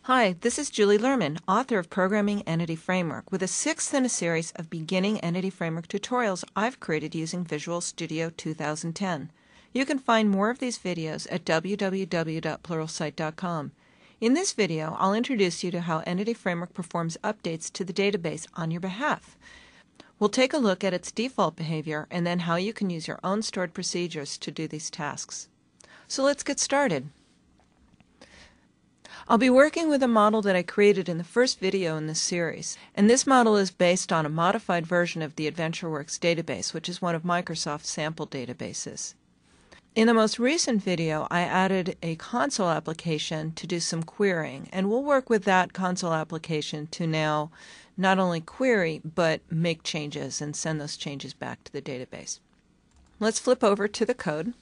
Hi, this is Julie Lerman, author of Programming Entity Framework, with a sixth in a series of beginning Entity Framework tutorials I've created using Visual Studio 2010. You can find more of these videos at www.pluralsight.com. In this video, I'll introduce you to how Entity Framework performs updates to the database on your behalf. We'll take a look at its default behavior and then how you can use your own stored procedures to do these tasks. So let's get started. I'll be working with a model that I created in the first video in this series, and this model is based on a modified version of the AdventureWorks database, which is one of Microsoft's sample databases. In the most recent video, I added a console application to do some querying, and we'll work with that console application to now not only query, but make changes and send those changes back to the database. Let's flip over to the code.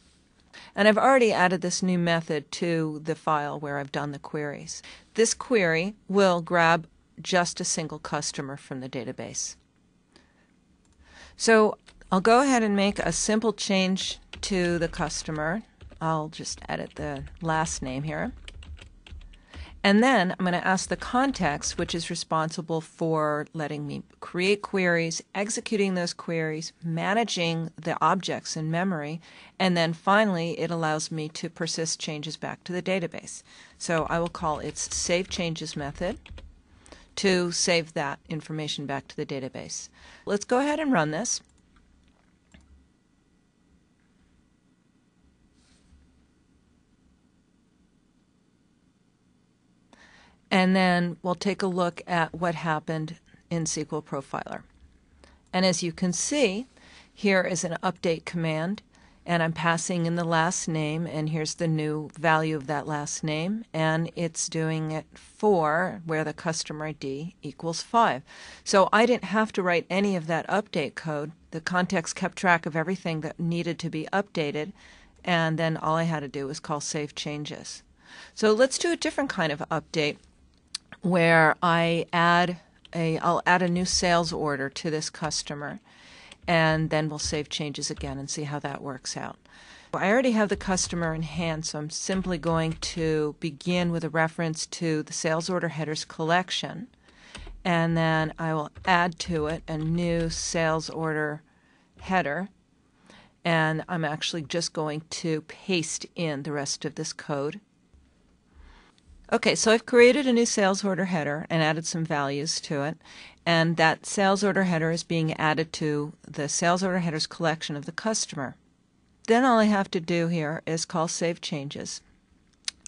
And I've already added this new method to the file where I've done the queries. This query will grab just a single customer from the database. So I'll go ahead and make a simple change to the customer. I'll just edit the last name here. And then I'm going to ask the context, which is responsible for letting me create queries, executing those queries, managing the objects in memory, and then finally it allows me to persist changes back to the database. So I will call its save changes method to save that information back to the database. Let's go ahead and run this. And then we'll take a look at what happened in SQL Profiler. And as you can see, here is an update command, and I'm passing in the last name, and here's the new value of that last name, and it's doing it for where the customer ID equals 5. So I didn't have to write any of that update code. The context kept track of everything that needed to be updated, and then all I had to do was call save changes. So let's do a different kind of update, where I'll add a new sales order to this customer, and then we'll save changes again and see how that works out. I already have the customer in hand, so I'm simply going to begin with a reference to the sales order headers collection, and then I will add to it a new sales order header, and I'm actually just going to paste in the rest of this code. Okay, so I've created a new sales order header and added some values to it, and that sales order header is being added to the sales order headers collection of the customer. Then all I have to do here is call save changes,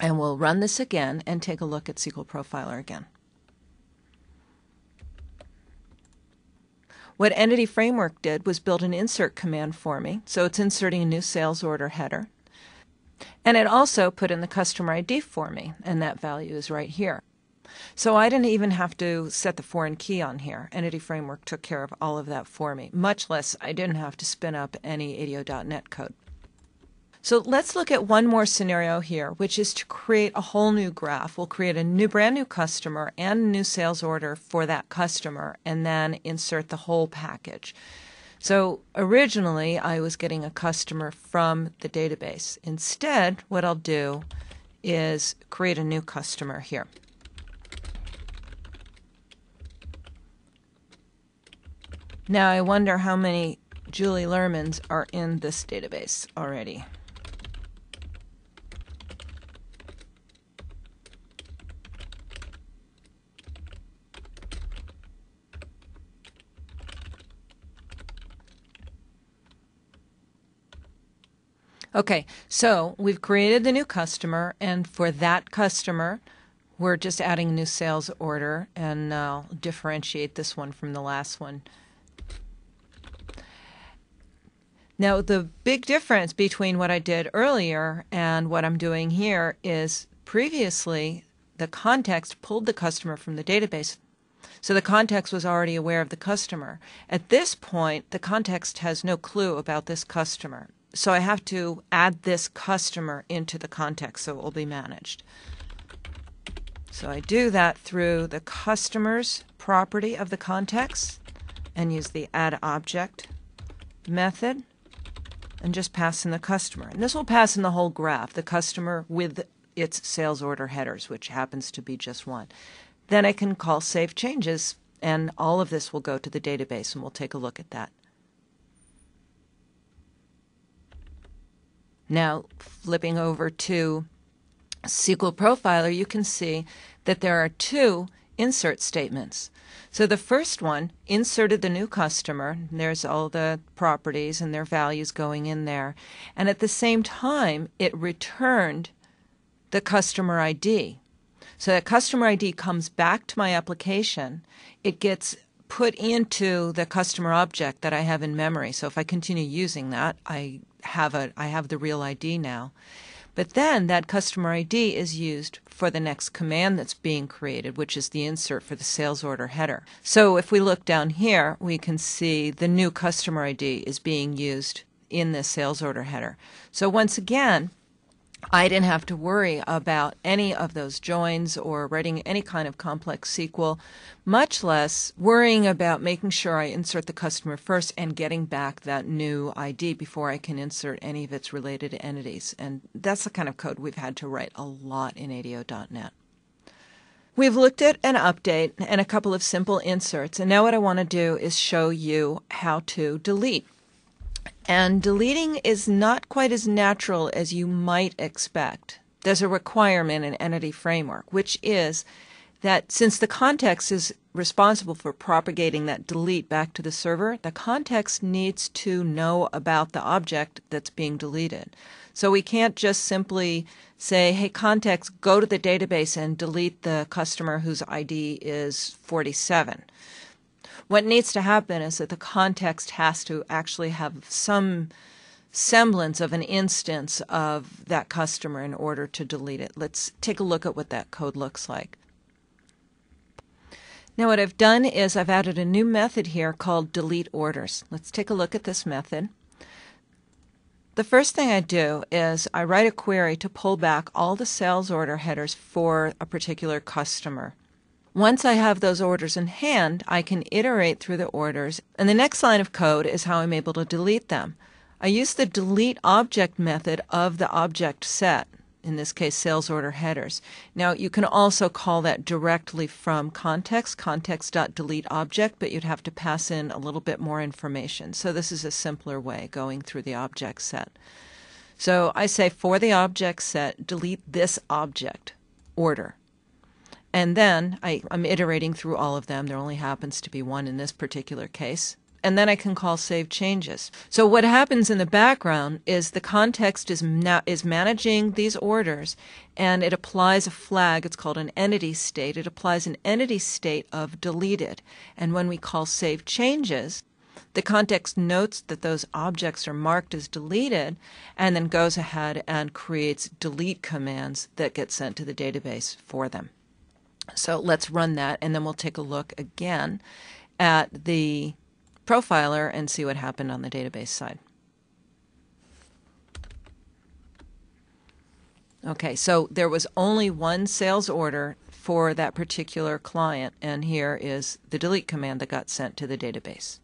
and we'll run this again and take a look at SQL Profiler again. What Entity Framework did was build an insert command for me, so it's inserting a new sales order header. And it also put in the customer ID for me, and that value is right here. So I didn't even have to set the foreign key on here. Entity Framework took care of all of that for me, much less I didn't have to spin up any ADO.NET code. So let's look at one more scenario here, which is to create a whole new graph. We'll create a brand new customer and a new sales order for that customer, and then insert the whole package. So originally I was getting a customer from the database. Instead, what I'll do is create a new customer here. Now I wonder how many Julie Lermans are in this database already. Okay, so we've created the new customer, and for that customer, we're just adding a new sales order, and I'll differentiate this one from the last one. Now, the big difference between what I did earlier and what I'm doing here is previously the context pulled the customer from the database. So the context was already aware of the customer. At this point, the context has no clue about this customer. So I have to add this customer into the context so it will be managed. So I do that through the customer's property of the context and use the add object method and just pass in the customer. And this will pass in the whole graph, the customer with its sales order headers, which happens to be just one. Then I can call Save Changes, and all of this will go to the database, and we'll take a look at that. Now, flipping over to SQL Profiler, you can see that there are two insert statements. So the first one inserted the new customer. There's all the properties and their values going in there. And at the same time, it returned the customer ID. So that customer ID comes back to my application. It gets put into the customer object that I have in memory. So if I continue using that, I have the real ID now. But then that customer ID is used for the next command that's being created, which is the insert for the sales order header. So if we look down here, we can see the new customer ID is being used in this sales order header. So once again, I didn't have to worry about any of those joins or writing any kind of complex SQL, much less worrying about making sure I insert the customer first and getting back that new ID before I can insert any of its related entities. And that's the kind of code we've had to write a lot in ADO.NET. We've looked at an update and a couple of simple inserts, and now what I want to do is show you how to delete. And deleting is not quite as natural as you might expect. There's a requirement in Entity Framework, which is that since the context is responsible for propagating that delete back to the server, the context needs to know about the object that's being deleted. So we can't just simply say, hey, context, go to the database and delete the customer whose ID is 47. What needs to happen is that the context has to actually have some semblance of an instance of that customer in order to delete it. Let's take a look at what that code looks like. Now what I've done is I've added a new method here called delete orders. Let's take a look at this method. The first thing I do is I write a query to pull back all the sales order headers for a particular customer. Once I have those orders in hand, I can iterate through the orders, and the next line of code is how I'm able to delete them. I use the delete object method of the object set, in this case sales order headers. Now you can also call that directly from context.deleteObject, but you'd have to pass in a little bit more information. So this is a simpler way, going through the object set. So I say for the object set, delete this object order. And then I'm iterating through all of them. There only happens to be one in this particular case. And then I can call Save Changes. So what happens in the background is the context is managing these orders, and it applies a flag. It's called an entity state. It applies an entity state of deleted. And when we call Save Changes, the context notes that those objects are marked as deleted and then goes ahead and creates delete commands that get sent to the database for them. So let's run that, and then we'll take a look again at the profiler and see what happened on the database side. Okay, so there was only one sales order for that particular client, and here is the delete command that got sent to the database.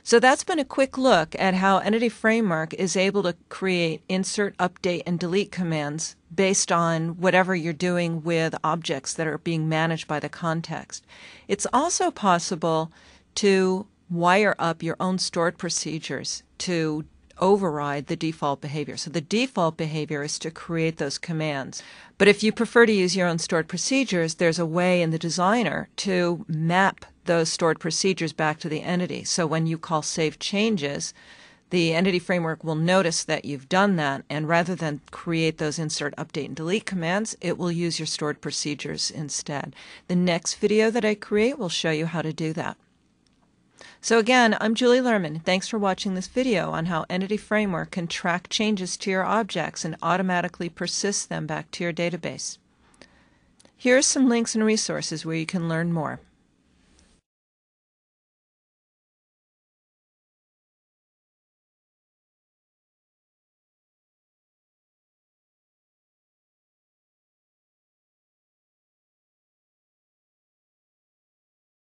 So that's been a quick look at how Entity Framework is able to create insert, update, and delete commands based on whatever you're doing with objects that are being managed by the context. It's also possible to wire up your own stored procedures to override the default behavior. So the default behavior is to create those commands. But if you prefer to use your own stored procedures, there's a way in the designer to map those stored procedures back to the entity. So when you call Save Changes, the Entity Framework will notice that you've done that, and rather than create those insert, update, and delete commands, it will use your stored procedures instead. The next video that I create will show you how to do that. So again, I'm Julie Lerman. Thanks for watching this video on how Entity Framework can track changes to your objects and automatically persist them back to your database. Here are some links and resources where you can learn more.